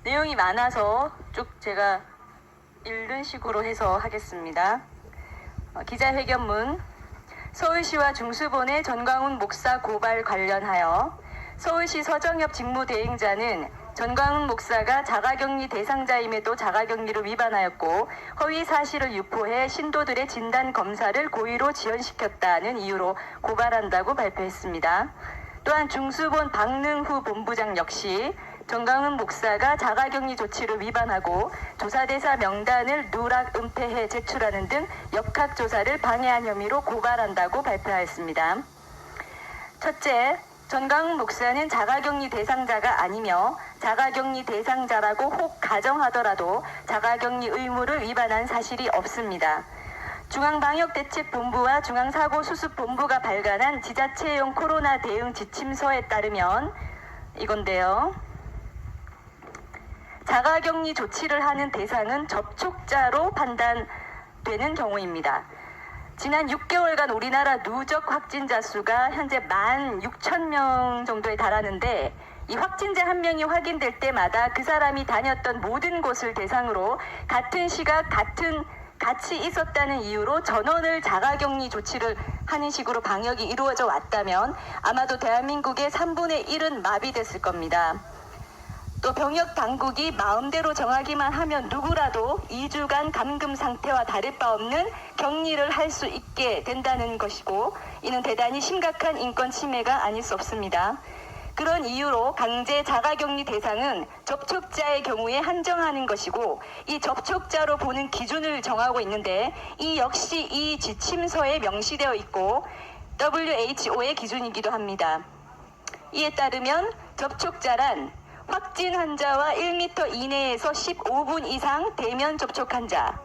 내용이 많아서 쭉 제가 읽는 식으로 해서 하겠습니다. 기자회견문. 서울시와 중수본의 전광훈 목사 고발 관련하여 서울시 서정엽 직무대행자는 전광훈 목사가 자가격리 대상자임에도 자가격리를 위반하였고 허위 사실을 유포해 신도들의 진단검사를 고의로 지연시켰다는 이유로 고발한다고 발표했습니다. 또한 중수본 박능후 본부장 역시 전광훈 목사가 자가격리 조치를 위반하고 조사대사 명단을 누락 은폐해 제출하는 등 역학조사를 방해한 혐의로 고발한다고 발표하였습니다. 첫째, 전광훈 목사는 자가격리 대상자가 아니며 자가격리 대상자라고 혹 가정하더라도 자가격리 의무를 위반한 사실이 없습니다. 중앙방역대책본부와 중앙사고수습본부가 발간한 지자체용 코로나 대응 지침서에 따르면 이건데요. 자가격리 조치를 하는 대상은 접촉자로 판단되는 경우입니다. 지난 6개월간 우리나라 누적 확진자 수가 현재 16,000명 정도에 달하는데 이 확진자 한 명이 확인될 때마다 그 사람이 다녔던 모든 곳을 대상으로 같은 시각 같이 있었다는 이유로 전원을 자가격리 조치를 하는 식으로 방역이 이루어져 왔다면 아마도 대한민국의 3분의 1은 마비됐을 겁니다. 또 병역 당국이 마음대로 정하기만 하면 누구라도 2주간 감금 상태와 다를 바 없는 격리를 할 수 있게 된다는 것이고 이는 대단히 심각한 인권 침해가 아닐 수 없습니다. 그런 이유로 강제 자가격리 대상은 접촉자의 경우에 한정하는 것이고 이 접촉자로 보는 기준을 정하고 있는데 이 역시 이 지침서에 명시되어 있고 WHO의 기준이기도 합니다. 이에 따르면 접촉자란 확진 환자와 1m 이내에서 15분 이상 대면 접촉한 자,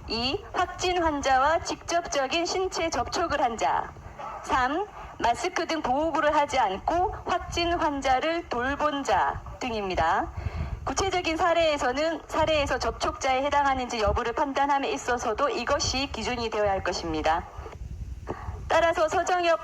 2. 확진 환자와 직접적인 신체 접촉을 한 자, 3. 마스크 등 보호구를 하지 않고 확진 환자를 돌본 자 등입니다. 구체적인 사례에서 접촉자에 해당하는지 여부를 판단함에 있어서도 이것이 기준이 되어야 할 것입니다. 따라서 서정엽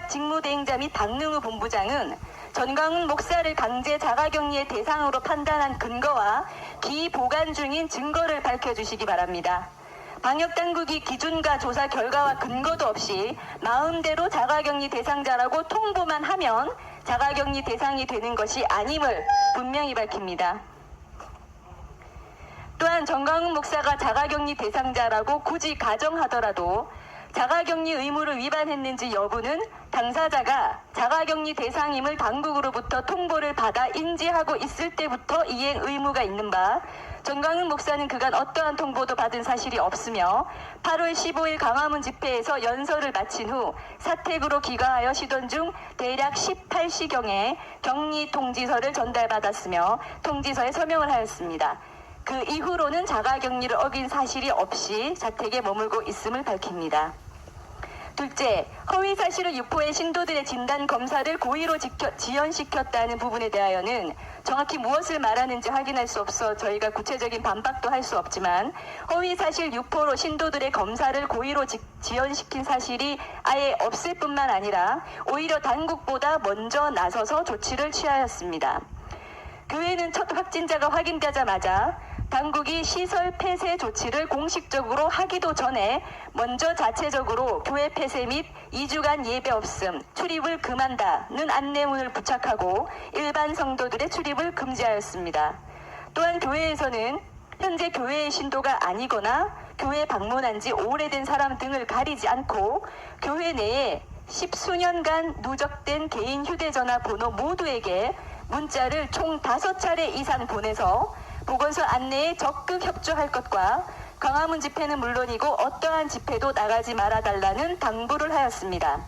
직무대행자 및 박능후 본부장은 전광훈 목사를 강제 자가격리의 대상으로 판단한 근거와 기보관 중인 증거를 밝혀주시기 바랍니다. 방역당국이 기준과 조사 결과와 근거도 없이 마음대로 자가격리 대상자라고 통보만 하면 자가격리 대상이 되는 것이 아님을 분명히 밝힙니다. 또한 전광훈 목사가 자가격리 대상자라고 굳이 가정하더라도 자가격리 의무를 위반했는지 여부는 당사자가 자가격리 대상임을 당국으로부터 통보를 받아 인지하고 있을 때부터 이행 의무가 있는 바 전광훈 목사는 그간 어떠한 통보도 받은 사실이 없으며 8월 15일 광화문 집회에서 연설을 마친 후 사택으로 귀가하여 쉬던 중 대략 18시경에 격리 통지서를 전달받았으며 통지서에 서명을 하였습니다. 그 이후로는 자가격리를 어긴 사실이 없이 자택에 머물고 있음을 밝힙니다. 둘째, 허위 사실을 유포해 신도들의 진단 검사를 고의로 지연시켰다는 부분에 대하여는 정확히 무엇을 말하는지 확인할 수 없어 저희가 구체적인 반박도 할 수 없지만 허위 사실 유포로 신도들의 검사를 고의로 지연시킨 사실이 아예 없을 뿐만 아니라 오히려 당국보다 먼저 나서서 조치를 취하였습니다. 교회는 첫 확진자가 확인되자마자 당국이 시설 폐쇄 조치를 공식적으로 하기도 전에 먼저 자체적으로 교회 폐쇄 및 2주간 예배 없음, 출입을 금한다는 안내문을 부착하고 일반 성도들의 출입을 금지하였습니다. 또한 교회에서는 현재 교회의 신도가 아니거나 교회 방문한 지 오래된 사람 등을 가리지 않고 교회 내에 10수년간 누적된 개인 휴대전화 번호 모두에게 문자를 총 5차례 이상 보내서 보건소 안내에 적극 협조할 것과 광화문 집회는 물론이고 어떠한 집회도 나가지 말아달라는 당부를 하였습니다.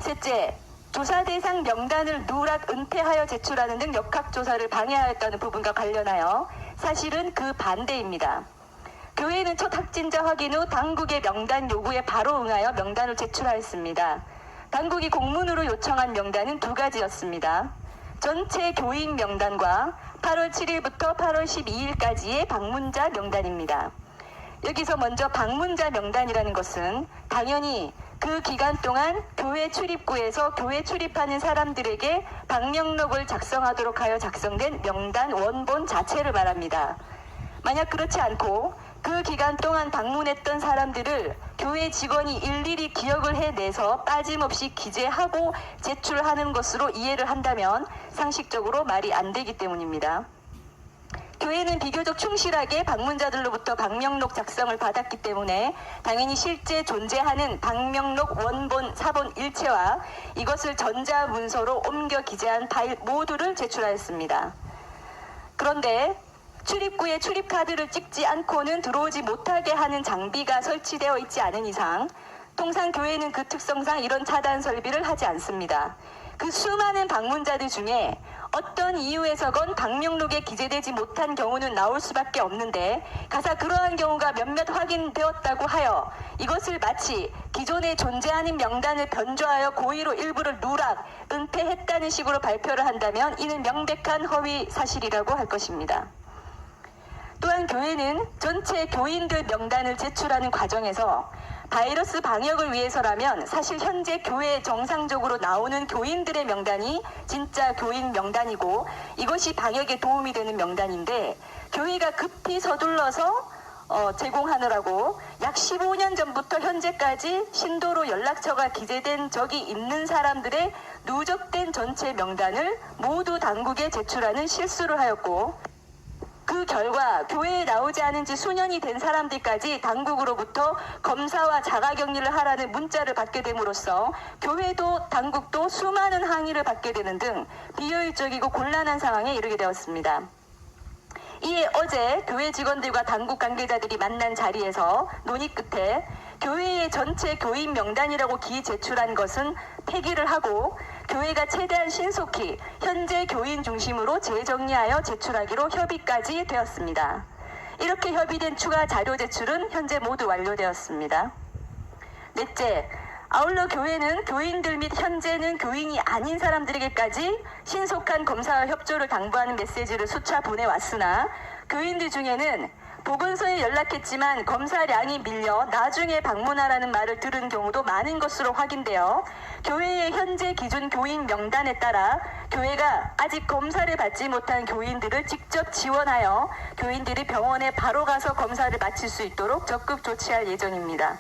셋째, 조사 대상 명단을 누락 은폐하여 제출하는 등 역학조사를 방해하였다는 부분과 관련하여 사실은 그 반대입니다. 교회는 첫 확진자 확인 후 당국의 명단 요구에 바로 응하여 명단을 제출하였습니다. 당국이 공문으로 요청한 명단은 2가지였습니다. 전체 교인 명단과 8월 7일부터 8월 12일까지의 방문자 명단입니다. 여기서 먼저 방문자 명단이라는 것은 당연히 그 기간 동안 교회 출입구에서 교회 출입하는 사람들에게 방명록을 작성하도록 하여 작성된 명단 원본 자체를 말합니다. 만약 그렇지 않고 그 기간 동안 방문했던 사람들을 교회 직원이 일일이 기억을 해내서 빠짐없이 기재하고 제출하는 것으로 이해를 한다면 상식적으로 말이 안 되기 때문입니다. 교회는 비교적 충실하게 방문자들로부터 방명록 작성을 받았기 때문에 당연히 실제 존재하는 방명록 원본, 사본 일체와 이것을 전자문서로 옮겨 기재한 파일 모두를 제출하였습니다. 그런데 출입구에 출입카드를 찍지 않고는 들어오지 못하게 하는 장비가 설치되어 있지 않은 이상 통상 교회는 그 특성상 이런 차단 설비를 하지 않습니다. 그 수많은 방문자들 중에 어떤 이유에서건 방명록에 기재되지 못한 경우는 나올 수밖에 없는데 가사 그러한 경우가 몇몇 확인되었다고 하여 이것을 마치 기존에 존재하는 명단을 변조하여 고의로 일부를 누락, 은폐했다는 식으로 발표를 한다면 이는 명백한 허위 사실이라고 할 것입니다. 또한 교회는 전체 교인들 명단을 제출하는 과정에서 바이러스 방역을 위해서라면 사실 현재 교회에 정상적으로 나오는 교인들의 명단이 진짜 교인 명단이고 이것이 방역에 도움이 되는 명단인데 교회가 급히 서둘러서 제공하느라고 약 15년 전부터 현재까지 신도로 연락처가 기재된 적이 있는 사람들의 누적된 전체 명단을 모두 당국에 제출하는 실수를 하였고 그 결과 교회에 나오지 않은 지 수년이 된 사람들까지 당국으로부터 검사와 자가격리를 하라는 문자를 받게 됨으로써 교회도 당국도 수많은 항의를 받게 되는 등 비효율적이고 곤란한 상황에 이르게 되었습니다. 이에 어제 교회 직원들과 당국 관계자들이 만난 자리에서 논의 끝에 교회의 전체 교인 명단이라고 기제출한 것은 폐기를 하고 교회가 최대한 신속히 현재 교인 중심으로 재정리하여 제출하기로 협의까지 되었습니다. 이렇게 협의된 추가 자료 제출은 현재 모두 완료되었습니다. 넷째, 아울러 교회는 교인들 및 현재는 교인이 아닌 사람들에게까지 신속한 검사와 협조를 당부하는 메시지를 수차 보내왔으나 교인들 중에는 보건소에 연락했지만 검사량이 밀려 나중에 방문하라는 말을 들은 경우도 많은 것으로 확인되어 교회의 현재 기준 교인 명단에 따라 교회가 아직 검사를 받지 못한 교인들을 직접 지원하여 교인들이 병원에 바로 가서 검사를 마칠 수 있도록 적극 조치할 예정입니다.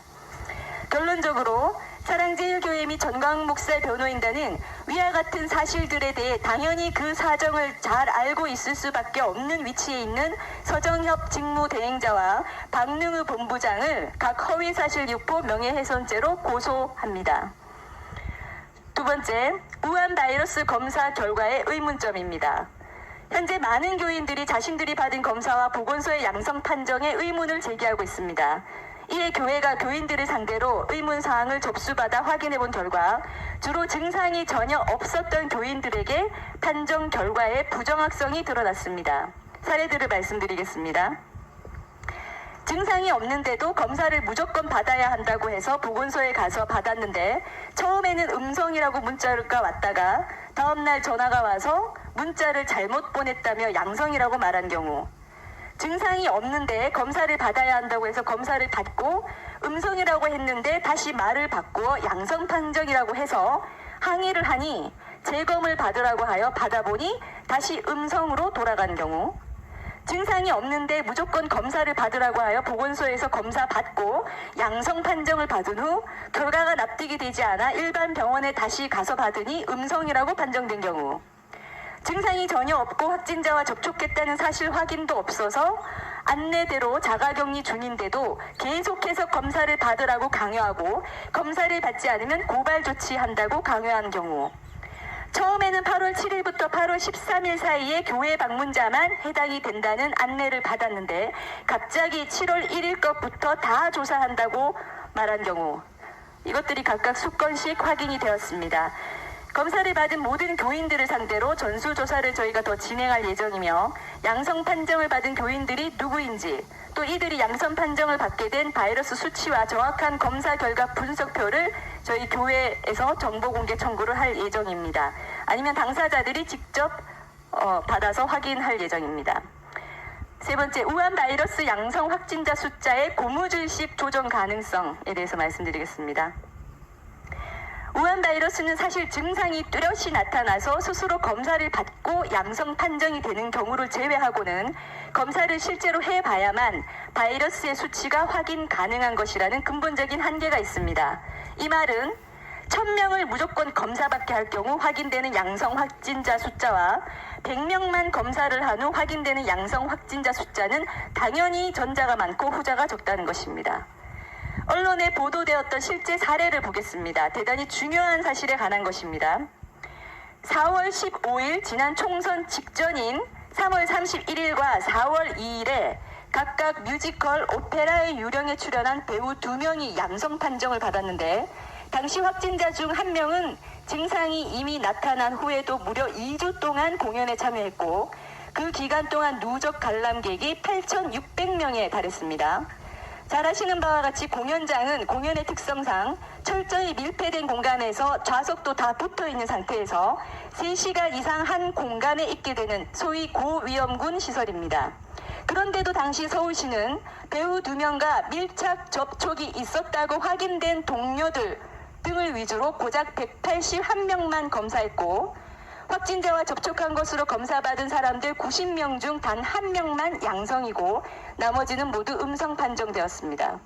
결론적으로 사랑제일교회 및 전광훈 목사 변호인단은 위와 같은 사실들에 대해 당연히 그 사정을 잘 알고 있을 수밖에 없는 위치에 있는 서정협 직무대행자와 박능우 본부장을 각 허위사실 유포 명예훼손죄로 고소합니다. 두 번째, 우한 바이러스 검사 결과의 의문점입니다. 현재 많은 교인들이 자신들이 받은 검사와 보건소의 양성 판정에 의문을 제기하고 있습니다. 이에 교회가 교인들을 상대로 의문사항을 접수받아 확인해본 결과 주로 증상이 전혀 없었던 교인들에게 판정 결과에 부정확성이 드러났습니다. 사례들을 말씀드리겠습니다. 증상이 없는데도 검사를 무조건 받아야 한다고 해서 보건소에 가서 받았는데 처음에는 음성이라고 문자가 왔다가 다음날 전화가 와서 문자를 잘못 보냈다며 양성이라고 말한 경우, 증상이 없는데 검사를 받아야 한다고 해서 검사를 받고 음성이라고 했는데 다시 말을 바꾸어 양성 판정이라고 해서 항의를 하니 재검을 받으라고 하여 받아보니 다시 음성으로 돌아간 경우, 증상이 없는데 무조건 검사를 받으라고 하여 보건소에서 검사 받고 양성 판정을 받은 후 결과가 납득이 되지 않아 일반 병원에 다시 가서 받으니 음성이라고 판정된 경우, 증상이 전혀 없고 확진자와 접촉했다는 사실 확인도 없어서 안내대로 자가격리 중인데도 계속해서 검사를 받으라고 강요하고 검사를 받지 않으면 고발 조치한다고 강요한 경우, 처음에는 8월 7일부터 8월 13일 사이에 교회 방문자만 해당이 된다는 안내를 받았는데 갑자기 7월 1일 것부터 다 조사한다고 말한 경우, 이것들이 각각 수건씩 확인이 되었습니다. 검사를 받은 모든 교인들을 상대로 전수조사를 저희가 더 진행할 예정이며 양성 판정을 받은 교인들이 누구인지 또 이들이 양성 판정을 받게 된 바이러스 수치와 정확한 검사 결과 분석표를 저희 교회에서 정보 공개 청구를 할 예정입니다. 아니면 당사자들이 직접 받아서 확인할 예정입니다. 세 번째, 우한 바이러스 양성 확진자 숫자의 고무줄식 조정 가능성에 대해서 말씀드리겠습니다. 우한 바이러스는 사실 증상이 뚜렷이 나타나서 스스로 검사를 받고 양성 판정이 되는 경우를 제외하고는 검사를 실제로 해봐야만 바이러스의 수치가 확인 가능한 것이라는 근본적인 한계가 있습니다. 이 말은 1000명을 무조건 검사받게 할 경우 확인되는 양성 확진자 숫자와 100명만 검사를 한 후 확인되는 양성 확진자 숫자는 당연히 전자가 많고 후자가 적다는 것입니다. 언론에 보도되었던 실제 사례를 보겠습니다. 대단히 중요한 사실에 관한 것입니다. 4월 15일 지난 총선 직전인 3월 31일과 4월 2일에 각각 뮤지컬 오페라의 유령에 출연한 배우 2명이 양성 판정을 받았는데 당시 확진자 중 1명은 증상이 이미 나타난 후에도 무려 2주 동안 공연에 참여했고 그 기간 동안 누적 관람객이 8,600명에 달했습니다. 잘 아시는 바와 같이 공연장은 공연의 특성상 철저히 밀폐된 공간에서 좌석도 다 붙어있는 상태에서 3시간 이상 한 공간에 있게 되는 소위 고위험군 시설입니다. 그런데도 당시 서울시는 배우 2명과 밀착 접촉이 있었다고 확인된 동료들 등을 위주로 고작 181명만 검사했고 확진자와 접촉한 것으로 검사받은 사람들 90명 중 단 1명만 양성이고 나머지는 모두 음성 판정되었습니다.